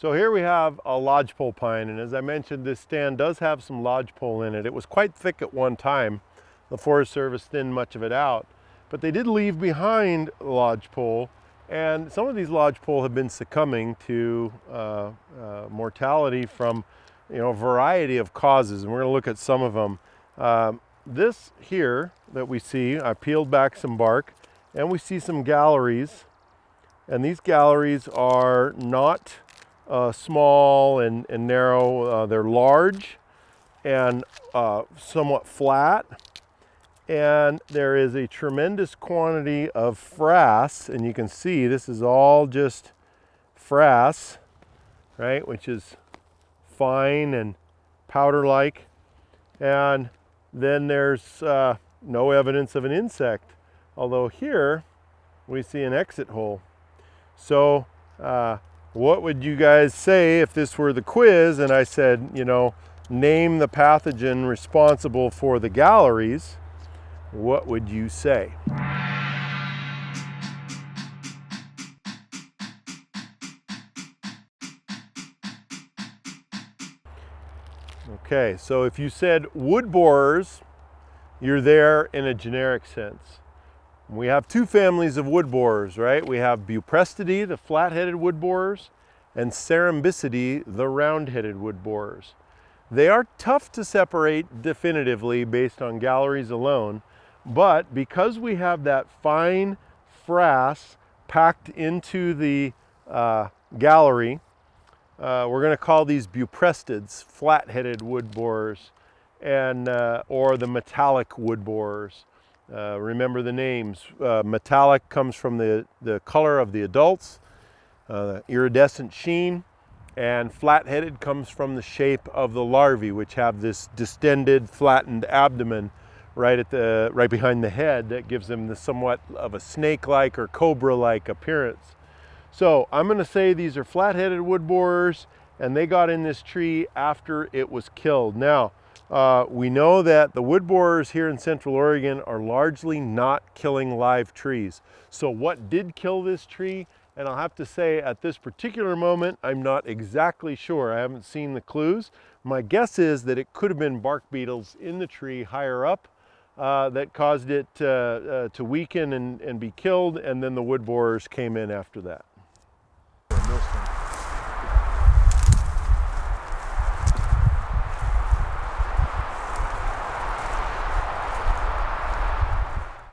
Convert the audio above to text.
So here we have a lodgepole pine, and as I mentioned, this stand does have some lodgepole in it. It was quite thick at one time. The Forest Service thinned much of it out, but they did leave behind lodgepole, and some of these lodgepole have been succumbing to mortality from a variety of causes, and we're going to look at some of them. This here that we see, I peeled back some bark, and we see some galleries, and these galleries are not small and narrow. They're large and somewhat flat, and there is a tremendous quantity of frass, and you can see this is all just frass, right, which is fine and powder-like, and then there's no evidence of an insect, although here we see an exit hole. So what would you guys say if this were the quiz and I said, name the pathogen responsible for the galleries? What would you say? Okay, so if you said wood borers, you're there in a generic sense. We have two families of wood borers, right? We have Buprestidae, the flat-headed wood borers, and Cerambycidae, the round-headed wood borers. They are tough to separate definitively based on galleries alone, but because we have that fine frass packed into the gallery, we're going to call these Buprestids, flat-headed wood borers, and or the metallic wood borers. Remember the names. Metallic comes from the color of the adults, the iridescent sheen, and flat-headed comes from the shape of the larvae, which have this distended, flattened abdomen right behind the head that gives them the somewhat of a snake-like or cobra-like appearance. So I'm going to say these are flat-headed wood borers, and they got in this tree after it was killed. Now, we know that the wood borers here in Central Oregon are largely not killing live trees. So what did kill this tree? And I'll have to say at this particular moment, I'm not exactly sure. I haven't seen the clues. My guess is that it could have been bark beetles in the tree higher up that caused it to weaken and be killed, and then the wood borers came in after that.